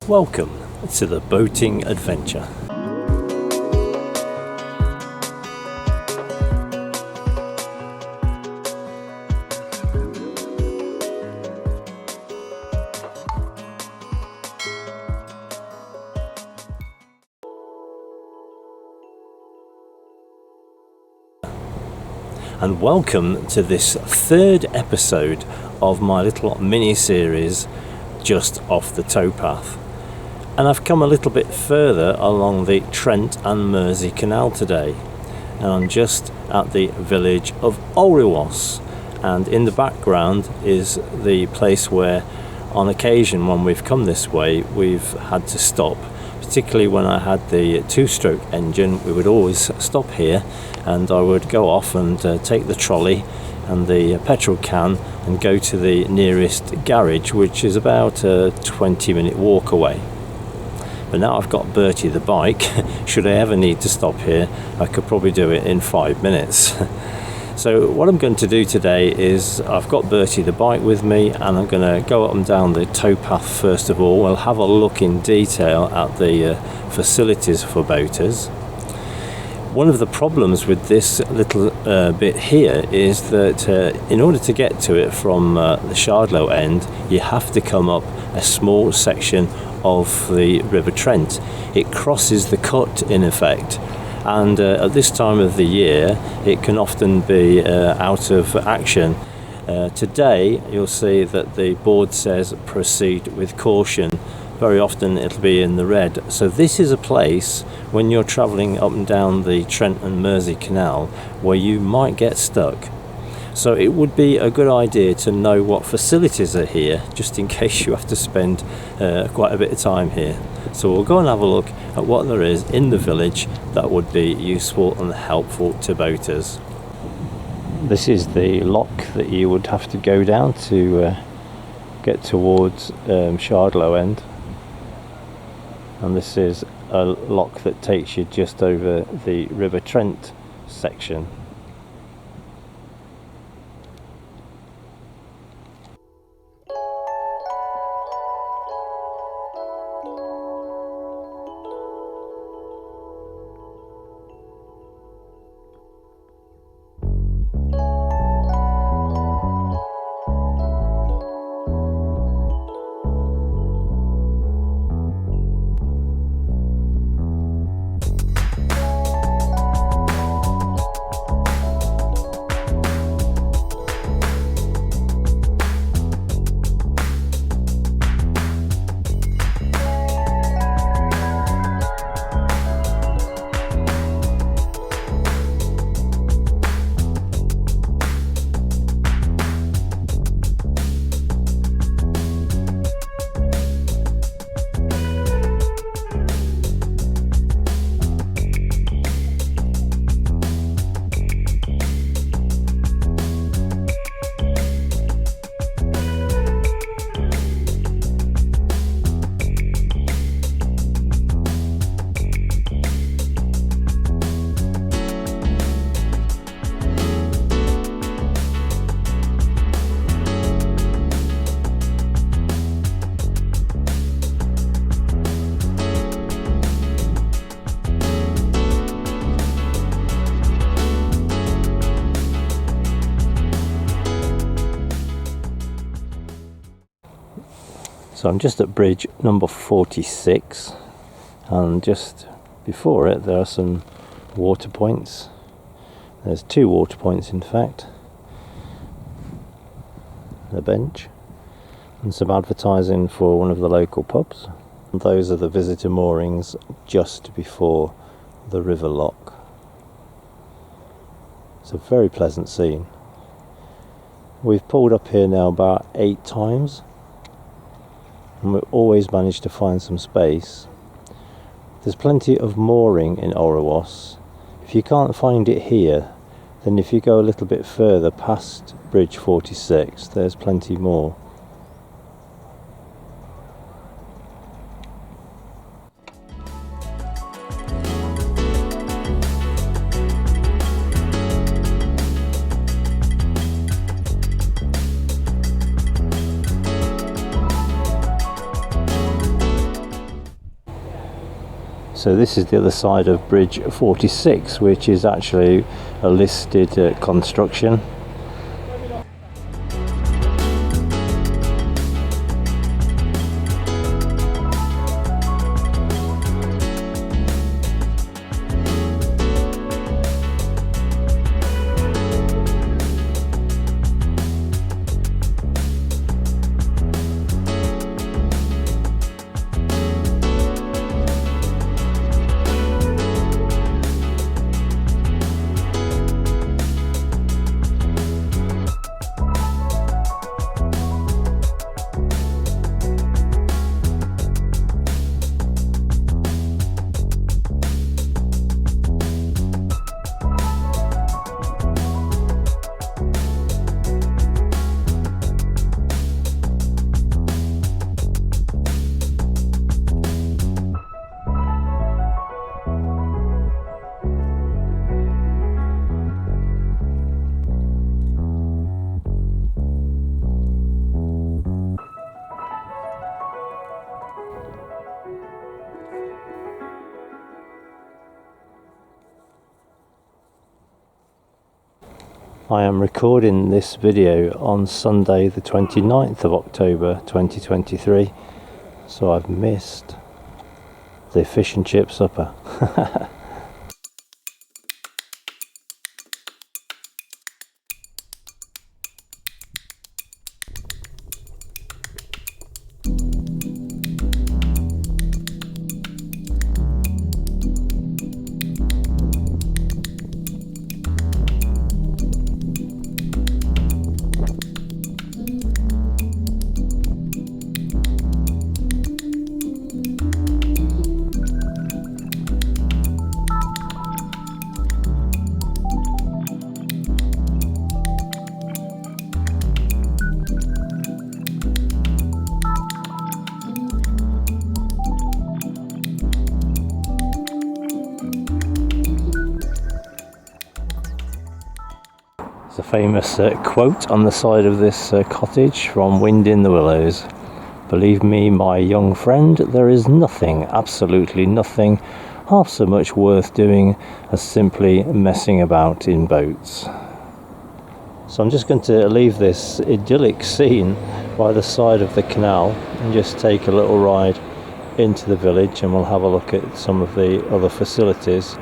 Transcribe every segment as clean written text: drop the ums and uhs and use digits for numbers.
Welcome to the boating adventure. And welcome to this third episode of my little mini-series just off the Towpath. And I've come a little bit further along the Trent and Mersey Canal today. And I'm just at the village of Alrewas. And in the background is the place where on occasion when we've come this way we've had to stop. Particularly when I had the two-stroke engine, we would always stop here and I would go off and take the trolley and the petrol can and go to the nearest garage, which is about a 20-minute walk away. But now I've got Bertie the bike, should I ever need to stop here, I could probably do it in 5 minutes. So what I'm going to do today is I've got Bertie the bike with me and I'm going to go up and down the towpath first of all. We'll have a look in detail at the facilities for boaters. One of the problems with this little bit here is that in order to get to it from the Shardlow end, you have to come up a small section of the River Trent. It crosses the cut in effect. And at this time of the year it can often be out of action. Today you'll see that the board says proceed with caution. Very often it'll be in the red. So this is a place when you're travelling up and down the Trent and Mersey Canal where you might get stuck. So it would be a good idea to know what facilities are here just in case you have to spend quite a bit of time here. So we'll go and have a look at what there is in the village that would be useful and helpful to boaters. This is the lock that you would have to go down to get towards Shardlow end. And this is a lock that takes you just over the River Trent section. So I'm just at bridge number 46 and just before it there are some water points. There's 2 water points in fact, a bench and some advertising for one of the local pubs. And those are the visitor moorings just before the river lock. It's a very pleasant scene. We've pulled up here now about 8 times and we've always managed to find some space. There's plenty of mooring in Alrewas. If you can't find it here, then if you go a little bit further past bridge 46, there's plenty more. So this is the other side of Bridge 46, which is actually a listed construction. I am recording this video on Sunday the 29th of October 2023, so I've missed the fish and chip supper. A famous quote on the side of this cottage from Wind in the Willows. Believe me, my young friend, there is nothing, absolutely nothing, half so much worth doing as simply messing about in boats. So I'm just going to leave this idyllic scene by the side of the canal and just take a little ride into the village, and we'll have a look at some of the other facilities.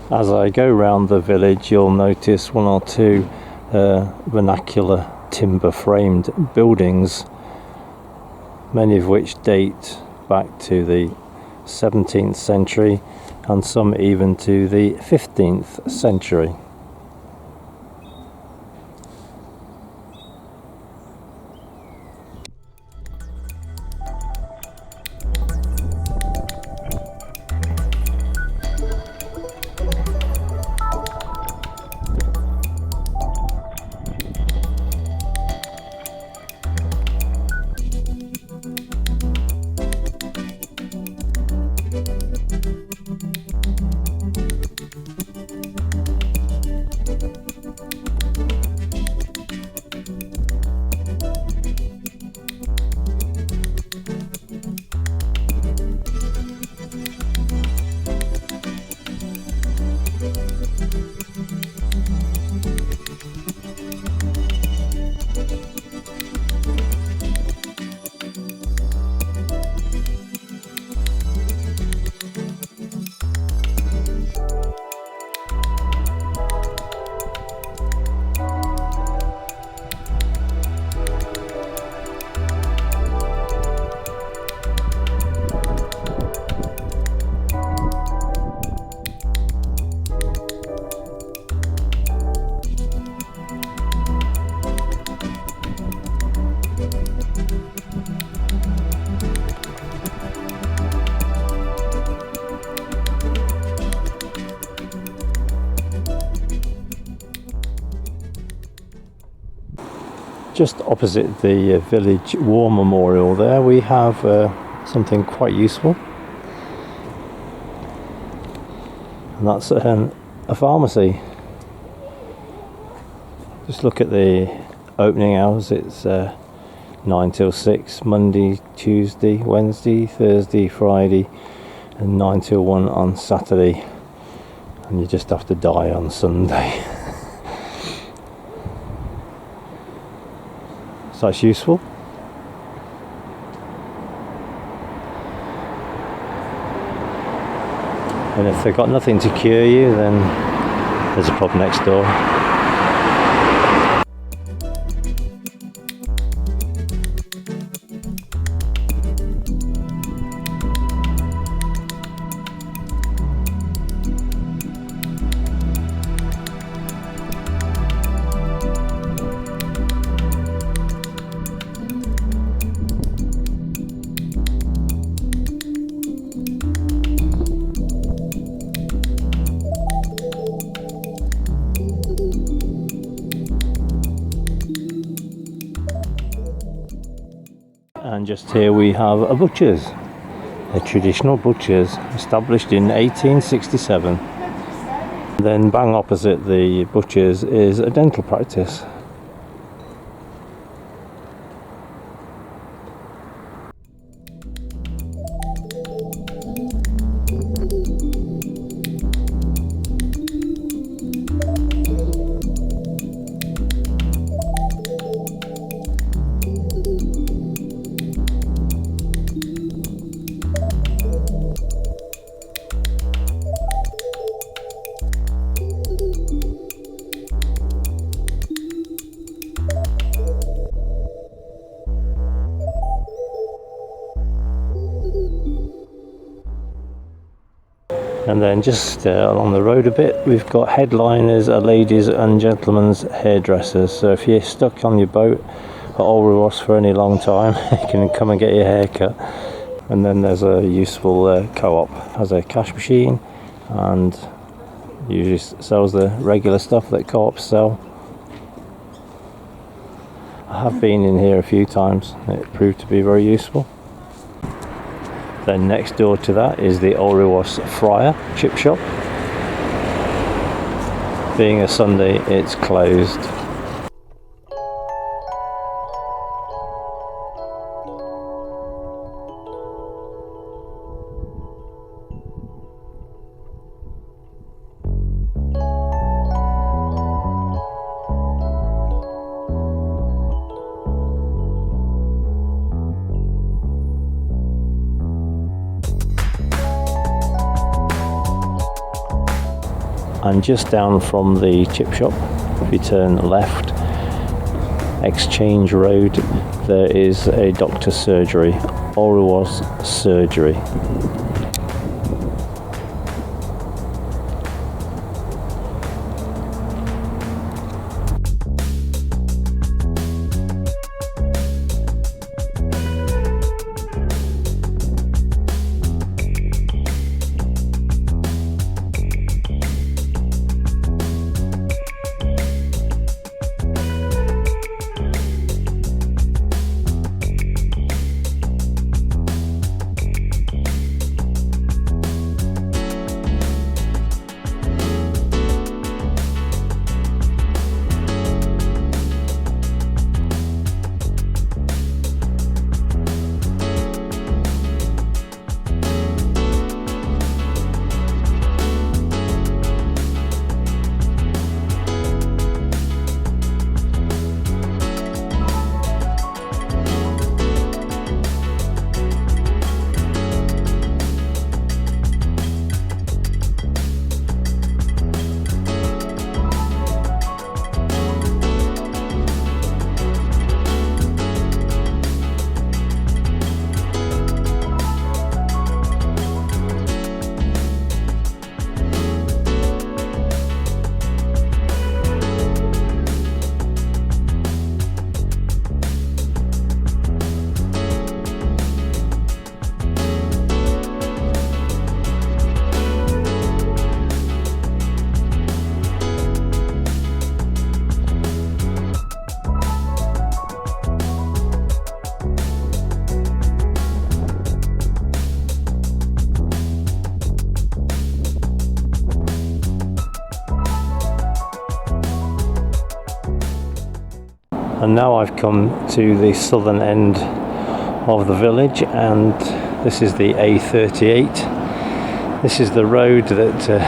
As I go round the village, you'll notice one or two vernacular timber framed buildings, many of which date back to the 17th century and some even to the 15th century. Just opposite the village war memorial there we have something quite useful, and that's a pharmacy. Just look at the opening hours. It's 9 till 6 Monday, Tuesday, Wednesday, Thursday, Friday, and 9 till 1 on Saturday, and you just have to die on Sunday. So that's useful. And if they've got nothing to cure you, then there's a pub next door. And just here we have a butcher's, a traditional butcher's established in 1867. Then bang opposite the butcher's is a dental practice. And then just along the road a bit, we've got Headliners, a ladies and gentlemen's hairdressers. So if you're stuck on your boat at Alrewas for any long time, you can come and get your hair cut. And then there's a useful co-op, has a cash machine and usually sells the regular stuff that co-ops sell. I have been in here a few times, it proved to be very useful. Then next door to that is the Alrewas Friar chip shop. Being a Sunday, it's closed. And just down from the chip shop, if you turn left, Exchange Road, there is a doctor's surgery, Alrewas Surgery. And now I've come to the southern end of the village, and this is the A38 This is the road that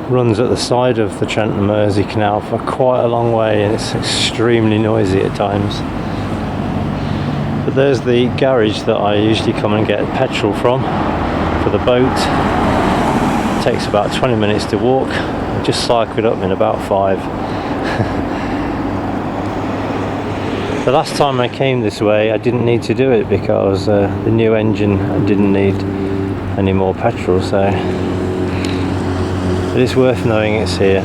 runs at the side of the Trent and Mersey Canal for quite a long way, and it's extremely noisy at times. But there's the garage that I usually come and get petrol from for the boat. It takes about 20 minutes to walk. I just cycled up in about 5. The last time I came this way I didn't need to do it because the new engine didn't need any more petrol, so it is worth knowing it's here.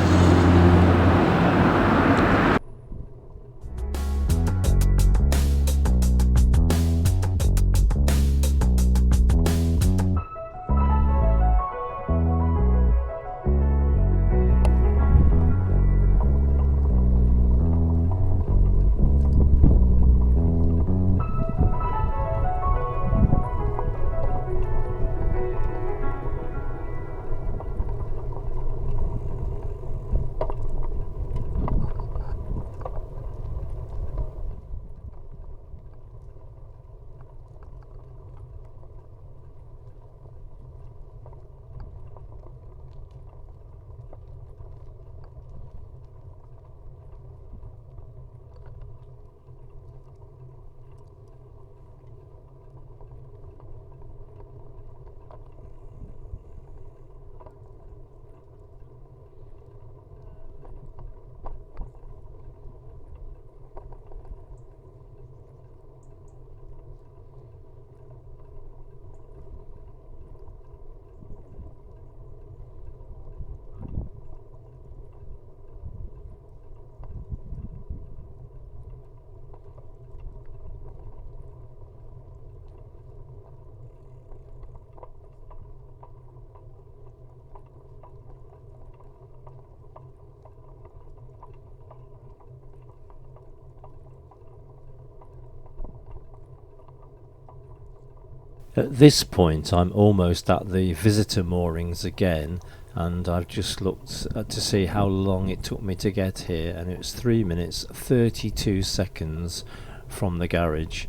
At this point I'm almost at the visitor moorings again, and I've just looked to see how long it took me to get here, and it was 3 minutes 32 seconds from the garage,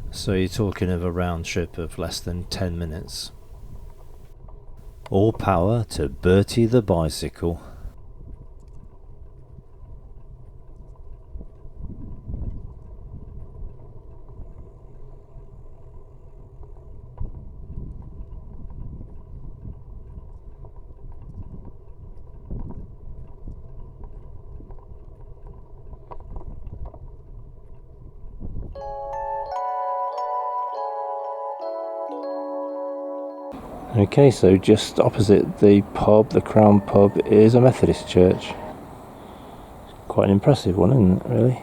so you're talking of a round trip of less than 10 minutes. All power to Bertie the bicycle. Okay, so just opposite the pub, the Crown Pub, is a Methodist church. Quite an impressive one, isn't it, really?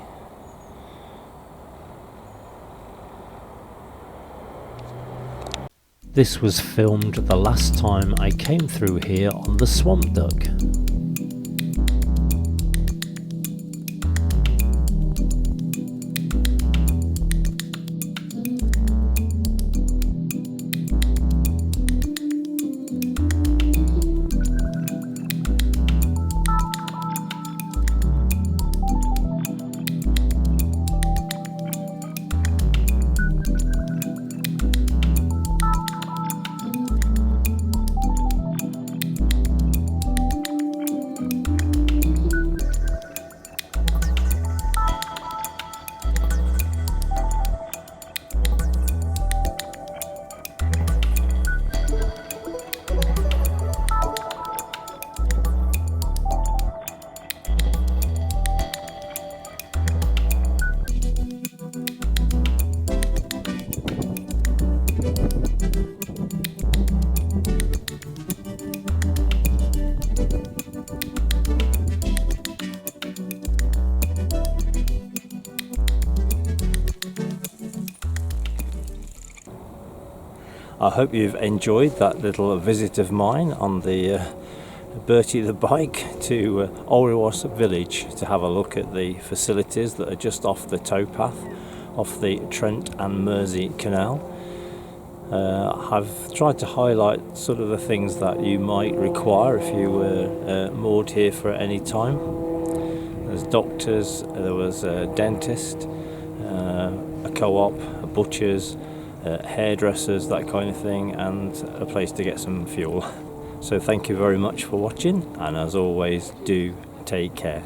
This was filmed the last time I came through here on the Swamp Duck. I hope you've enjoyed that little visit of mine on the Bertie the bike to Alrewas village to have a look at the facilities that are just off the towpath, off the Trent and Mersey Canal. I've tried to highlight sort of the things that you might require if you were moored here for any time. There's doctors, there was a dentist, a co-op, a butcher's, hairdressers, that kind of thing, and a place to get some fuel. So thank you very much for watching, and as always, do take care.